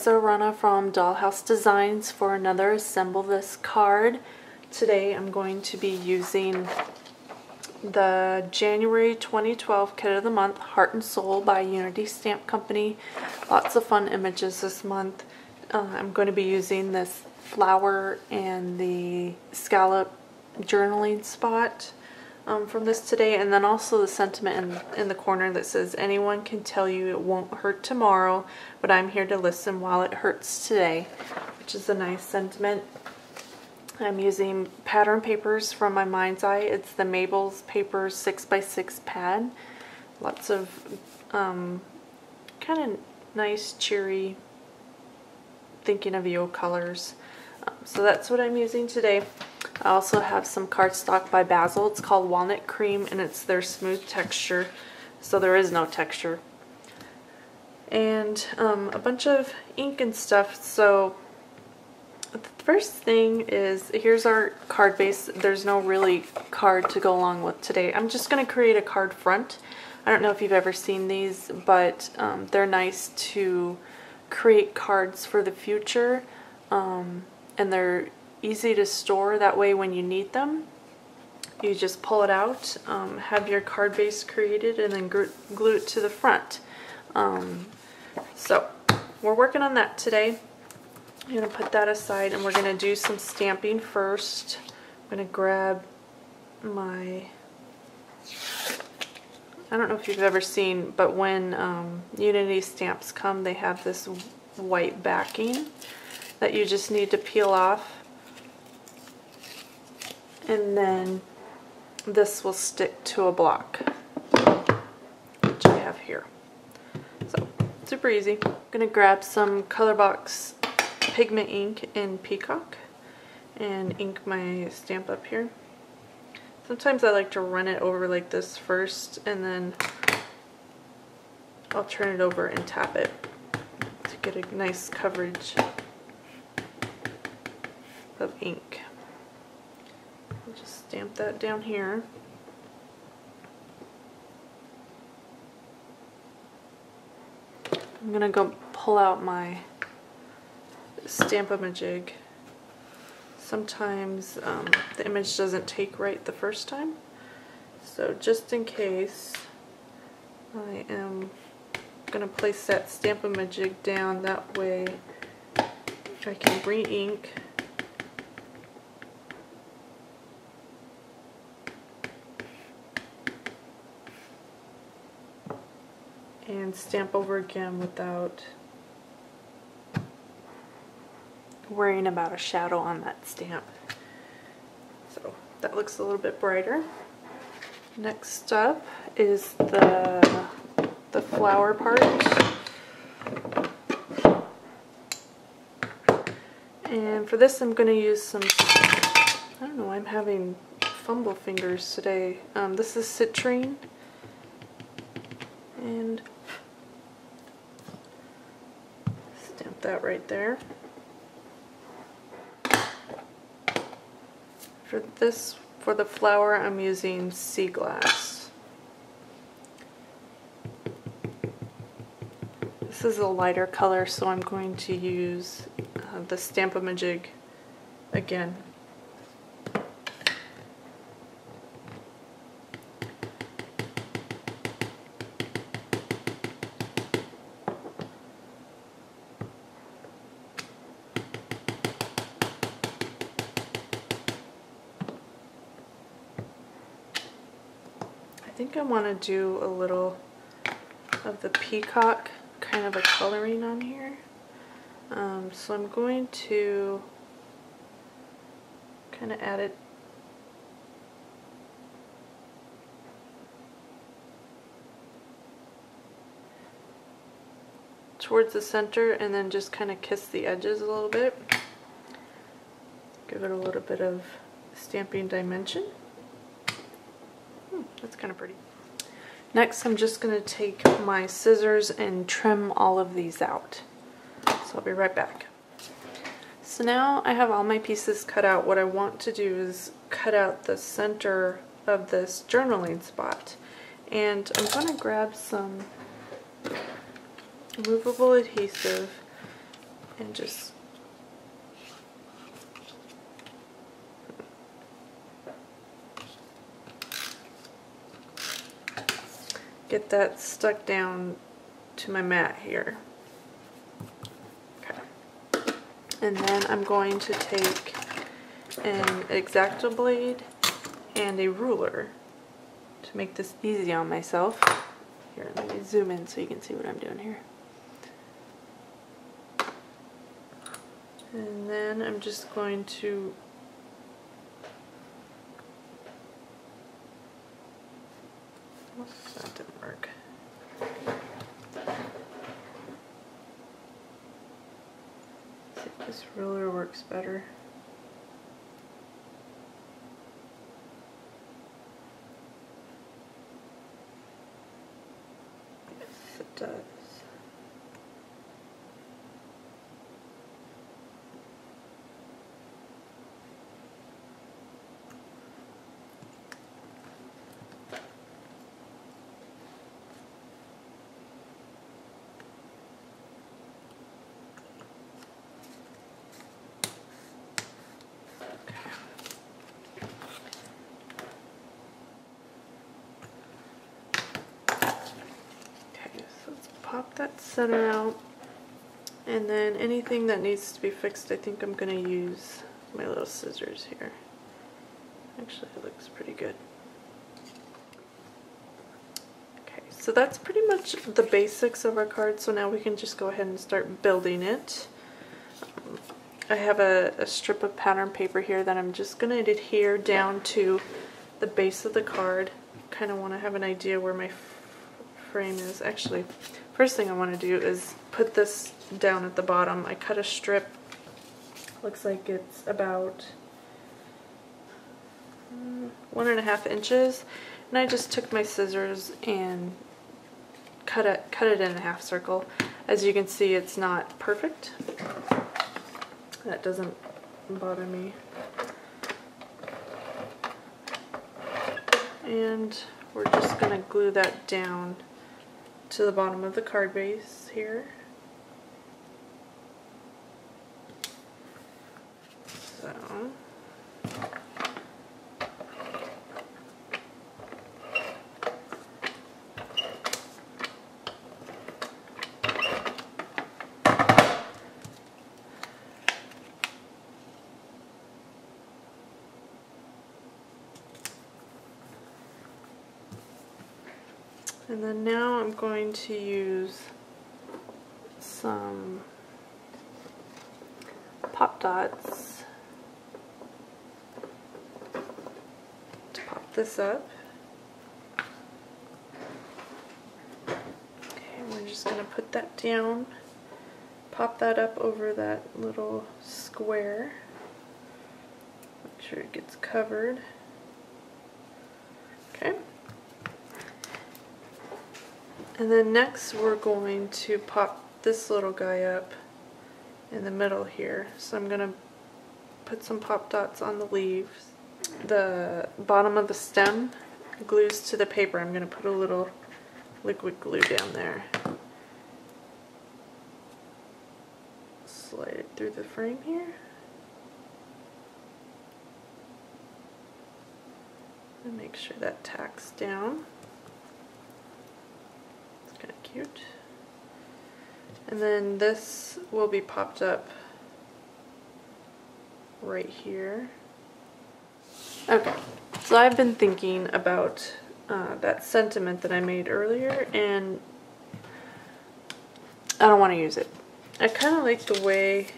Lisa Arana from Dollhouse Designs for another Assemble This card. Today I'm going to be using the January 2012 Kit of the Month, Heart and Soul by Unity Stamp Company. Lots of fun images this month. I'm going to be using this flower and the scallop journaling spot from this today, and then also the sentiment in the corner that says, anyone can tell you it won't hurt tomorrow, but I'm here to listen while it hurts today, which is a nice sentiment. I'm using pattern papers from my Mind's Eye. It's the Mabel's Papers 6x6 pad. Lots of kind of nice, cheery, thinking of you colors. So that's what I'm using today. I also have some cardstock by Basil. It's called Walnut Cream, and it's their smooth texture, so there is no texture. And a bunch of ink and stuff. So the first thing is, here's our card base. There's no really card to go along with today. I'm just going to create a card front. I don't know if you've ever seen these, but they're nice to create cards for the future, and they're easy to store. That way when you need them, you just pull it out, have your card base created, and then glue it to the front. So we're working on that today. I'm going to put that aside, and we're going to do some stamping first. I'm going to grab my, I don't know if you've ever seen, but when Unity stamps come, they have this white backing that you just need to peel off, and then this will stick to a block, which I have here. So super easy. I'm going to grab some Colorbox pigment ink in Peacock and ink my stamp up here. Sometimes I like to run it over like this first, and then I'll turn it over and tap it to get a nice coverage of ink. I'll just stamp that down here. I'm gonna go pull out my Stamp-A-Majig. Sometimes the image doesn't take right the first time, so just in case, I am going to place that Stamp-A-Majig down. That way I can re-ink and stamp over again without worrying about a shadow on that stamp. So that looks a little bit brighter. Next up is the flower part. And for this I'm going to use some, I don't know, I'm having fumble fingers today. This is citrine, and stamp that right there. For the flower, I'm using Sea Glass. This is a lighter color, so I'm going to use the Stamp-A-Majig again. I think I want to do a little of the peacock kind of a coloring on here. So I'm going to kind of add it towards the center, and then just kind of kiss the edges a little bit. Give it a little bit of stamping dimension. That's kind of pretty. Next, I'm just going to take my scissors and trim all of these out. So I'll be right back. So now I have all my pieces cut out. What I want to do is cut out the center of this journaling spot. And I'm going to grab some removable adhesive and just get that stuck down to my mat here. Okay. And then I'm going to take an X-Acto blade and a ruler to make this easy on myself. Here, let me zoom in so you can see what I'm doing here. And then I'm just going to that didn't work. See if this ruler works better. Yes, it does. Pop that center out, and then anything that needs to be fixed, I think I'm going to use my little scissors here. Actually, it looks pretty good. Okay, so that's pretty much the basics of our card, so now we can just go ahead and start building it. I have a strip of pattern paper here that I'm just going to adhere down to the base of the card. Kind of want to have an idea where my frame is. Actually, first thing I want to do is put this down at the bottom. I cut a strip, looks like it's about 1.5 inches, and I just took my scissors and cut it in a half circle. As you can see, it's not perfect. That doesn't bother me. And we're just going to glue that down to the bottom of the card base here. So and then now I'm going to use some pop dots to pop this up. Okay, we're just going to put that down, pop that up over that little square, make sure it gets covered. Okay. And then next we're going to pop this little guy up in the middle here. So I'm going to put some pop dots on the leaves. The bottom of the stem glues to the paper. I'm going to put a little liquid glue down there. Slide it through the frame here. And make sure that tacks down. Kind of cute. And then this will be popped up right here. Okay, so I've been thinking about that sentiment that I made earlier, and I don't want to use it. I kind of like the way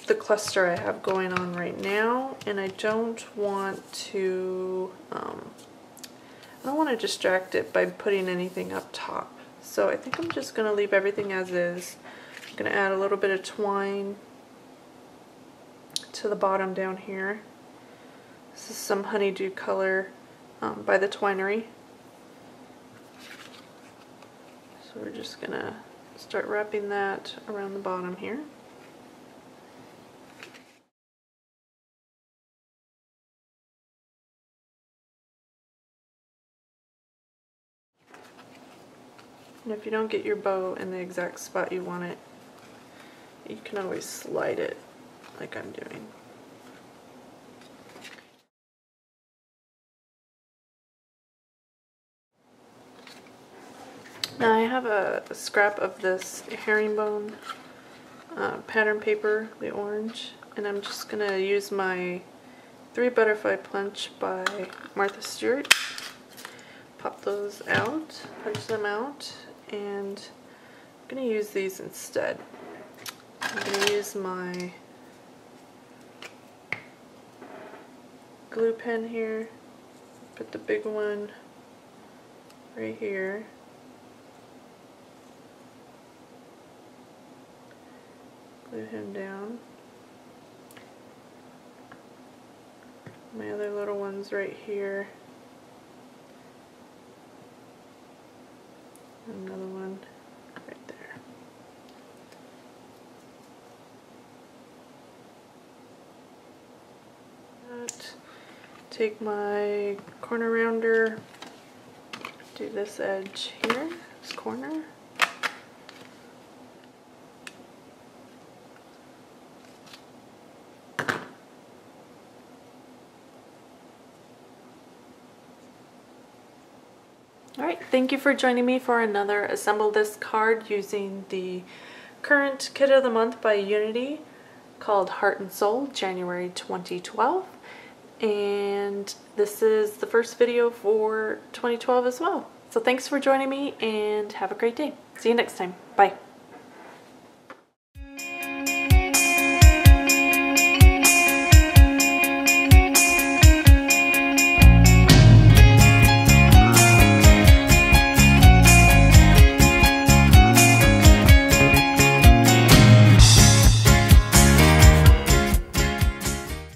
the cluster I have going on right now, and I don't want to distract it by putting anything up top. So I think I'm just going to leave everything as is. I'm going to add a little bit of twine to the bottom down here. This is some honeydew color by the Twinery. So we're just going to start wrapping that around the bottom here. And if you don't get your bow in the exact spot you want it, you can always slide it like I'm doing. Now I have a scrap of this herringbone pattern paper, the orange, and I'm just going to use my 3 Butterfly Punch by Martha Stewart. Pop those out, punch them out, and I'm going to use these instead. I'm going to use my glue pen here, put the big one right here. Glue him down. My other little one's right here. Another one right there. Take my corner rounder, do this edge here, this corner. Alright, thank you for joining me for another Assemble This card using the current Kit of the Month by Unity called Heart and Soul, January 2012. And this is the first video for 2012 as well. So thanks for joining me and have a great day. See you next time. Bye.